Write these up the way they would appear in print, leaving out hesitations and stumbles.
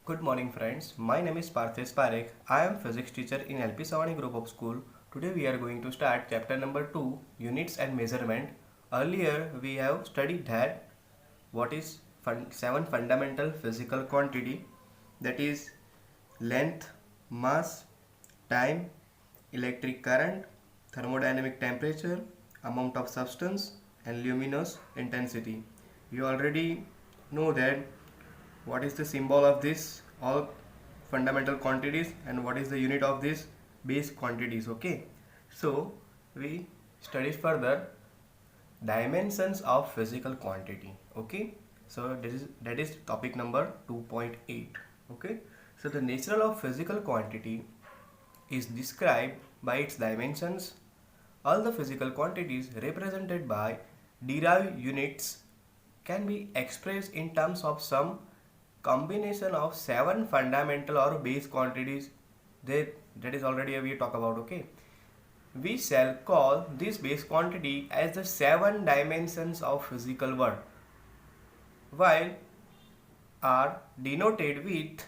Good morning friends, my name is Parthish Parekh. I am physics teacher in LP Savani group of school. Today we are going to start chapter number 2, units and measurement. Earlier we have studied that what is 7 fundamental physical quantity, that is length, mass, time, electric current, thermodynamic temperature, amount of substance and luminous intensity. You already know that what is the symbol of this all fundamental quantities and what is the unit of this base quantities. Okay, so we study further dimensions of physical quantity. Okay, so that is topic number 2.8. Okay, so the nature of physical quantity is described by its dimensions. All the physical quantities represented by derived units can be expressed in terms of some combination of 7 fundamental or base quantities. That is already we talk about. Okay, we shall call this base quantity as the 7 dimensions of physical world, while are denoted with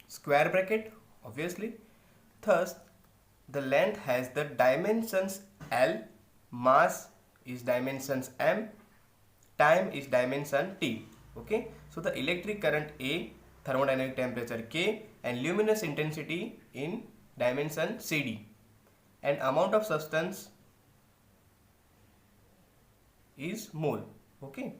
square bracket obviously. Thus the length has the dimensions L, mass is dimensions M, time is dimension T. Okay, so the electric current A, thermodynamic temperature K, and luminous intensity in dimension CD, and amount of substance is mole. Okay,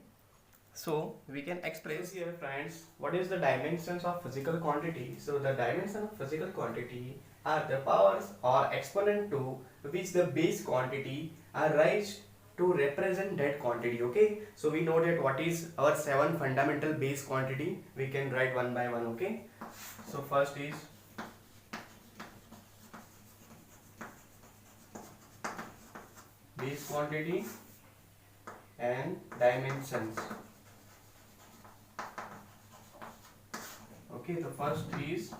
so we can express here friends what is the dimensions of physical quantity. So the dimension of physical quantity are the powers or exponent to which the base quantity are raised to represent that quantity. Okay, so we know that what is our 7 fundamental base quantity. We can write one by one. Okay, so first is base quantity and dimensions. Okay, the first is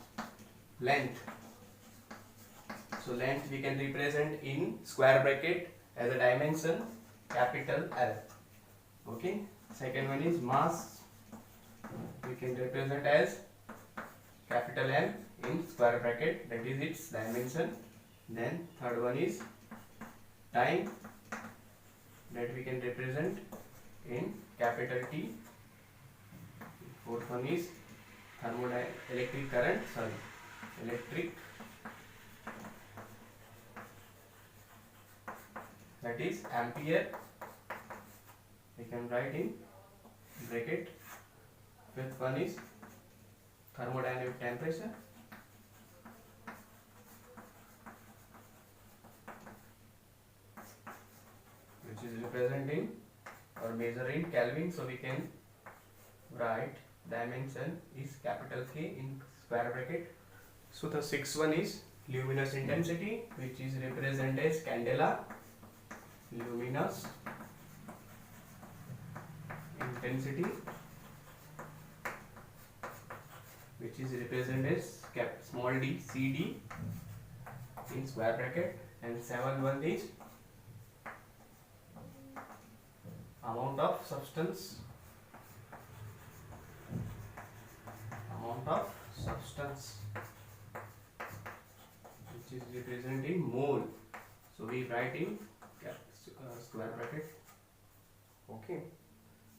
length. So length we can represent in square bracket as a dimension capital L. Okay, second one is mass. We can represent as capital M in square bracket, that is its dimension. Then third one is time, that we can represent in capital T. Fourth one is electric current, electric, that is ampere, we can write in bracket. Fifth one is thermodynamic temperature, which is representing or measured in Kelvin, so we can write dimension is capital K in square bracket. So the sixth one is luminous intensity, which is represented as candela, luminous intensity, which is represented as small d CD in square bracket. And seventh one is amount of substance, which is represented in mole, so we write in square bracket. Okay,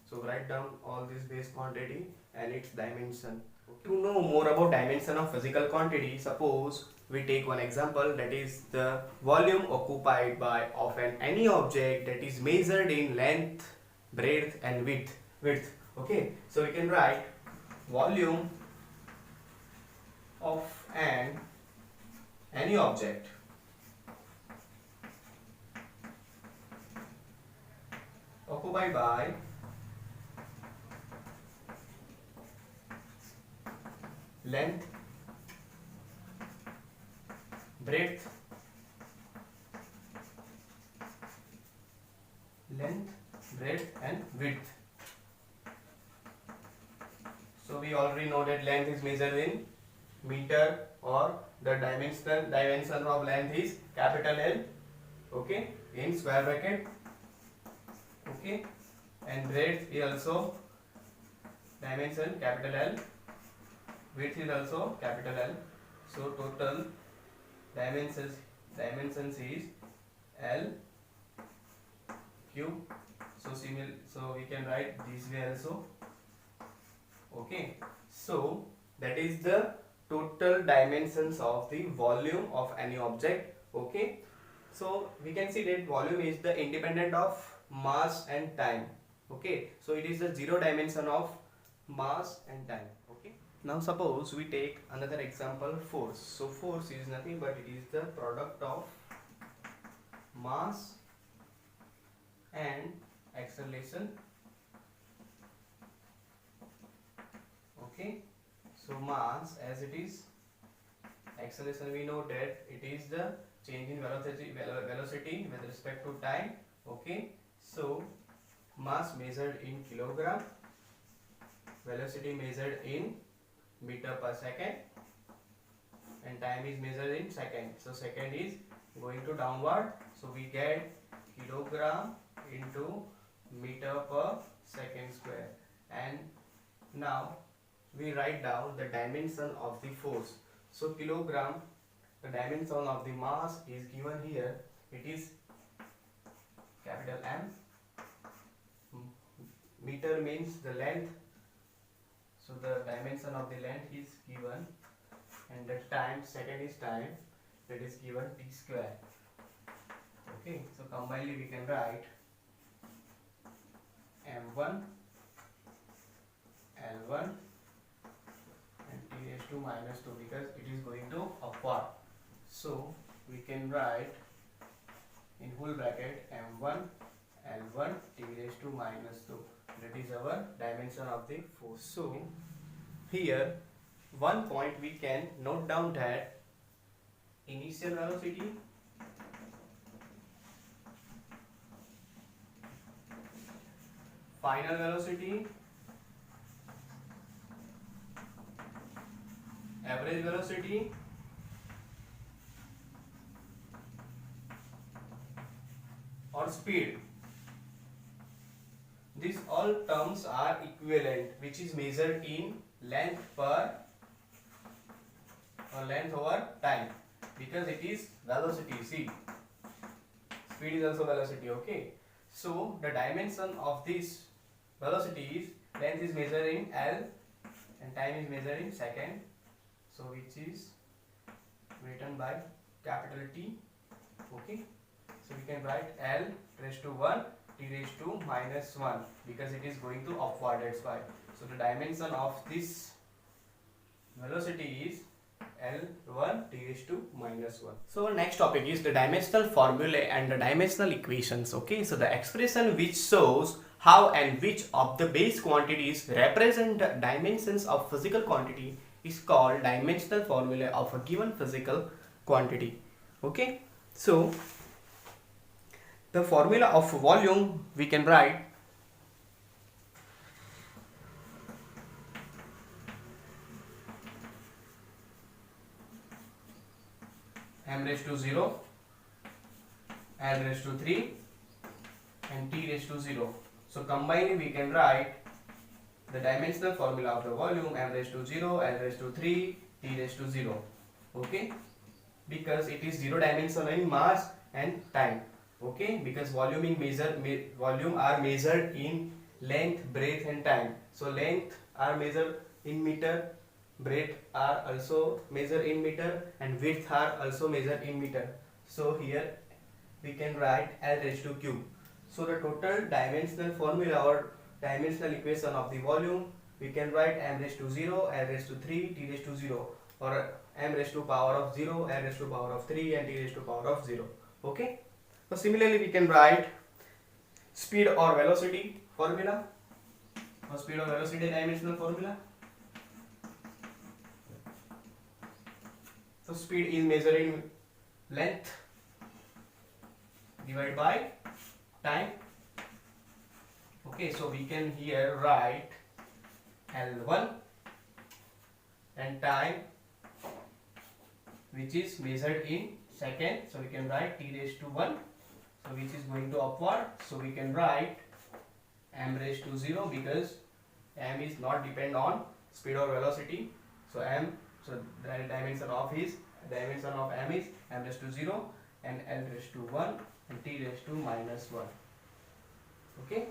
so write down all this base quantity and its dimension. To know more about dimension of physical quantity, suppose we take one example, that is the volume occupied by of any object that is measured in length, breadth and width. Okay, so we can write volume of any object occupied by length, breadth, and width. So we already know that length is measured in meter, or the dimension of length is capital L. Okay, in square bracket. Okay, and breadth is also dimension capital L, width is also capital L. So total dimensions is L cube. So we can write this way also. Okay, so that is the total dimensions of the volume of any object. Okay, so we can see that volume is the independent of mass and time. Okay, so it is the zero dimension of mass and time. Okay, now suppose we take another example, force. So force is nothing but it is the product of mass and acceleration. Okay, so mass as it is, acceleration we know that it is the change in velocity with respect to time. Okay, so mass measured in kilogram, velocity measured in meter per second, and time is measured in second. So second is going to downward, so we get kilogram into meter per second square. And now we write down the dimension of the force. So kilogram, the dimension of the mass is given here. It is capital M. Meter means the length. So the dimension of the length is given, and the time, second is time, that is given t square. Okay, so combinedly we can write M1, L1 and t raised to minus 2 because it is going to upward. So we can write in whole bracket M1, L1 t raised to minus 2. That is our dimension of the force. So here one point we can note down that initial velocity, final velocity, average velocity, or speed. These all terms are equivalent, which is measured in length per or length over time, because it is velocity. See, speed is also velocity. Okay, so the dimension of this velocity is length is measured in L and time is measured in second. So which is written by capital T. Okay, so we can write L raised to 1 t raised to minus 1 because it is going to upward, that's why. So the dimension of this velocity is L1 t raised to minus 1. So our next topic is the dimensional formulae and the dimensional equations. Okay, so the expression which shows how and which of the base quantities represent the dimensions of physical quantity is called dimensional formula of a given physical quantity. Okay, so the formula of volume we can write m raised to 0, l raised to 3 and t raised to 0. So combined we can write the dimensional formula of the volume m raised to 0, l raised to 3, t raised to 0. Okay, because it is zero dimensional in mass and time. Okay, because volume are measured in length, breadth and time. So length are measured in meter, breadth are also measured in meter, and width are also measured in meter. So here we can write L raised to cube. So the total dimensional formula or dimensional equation of the volume we can write m raised to 0, l raised to 3, t raised to 0, or m raised to power of 0, l raised to power of 3 and t raised to power of 0. Okay, so similarly we can write speed or velocity formula, or speed or velocity dimensional formula. So speed is measured in length divided by time. Okay, so we can here write L1 and time which is measured in second, so we can write t raised to 1. so which is going to upward, so we can write m raised to 0 because m is not depend on speed or velocity. So the dimension of m is m raised to 0 and l raised to 1 and t raised to minus 1. Okay.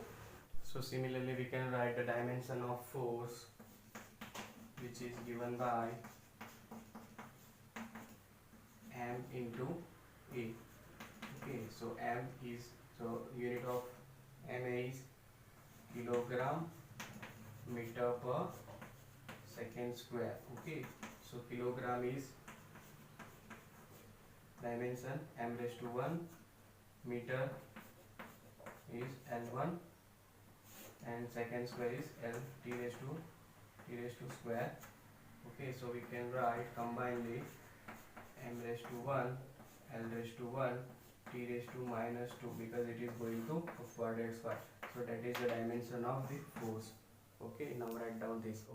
So similarly we can write the dimension of force, which is given by m into a. Okay, so unit of ma is kilogram meter per second square. Okay, so kilogram is dimension m raised to 1, meter is L1 and second square is L t raised to square. Okay, so we can write combinedly m raised to 1, L raised to 1, t raised to minus 2 because it is going to upward square. So that is the dimension of the force. Okay, now write down this.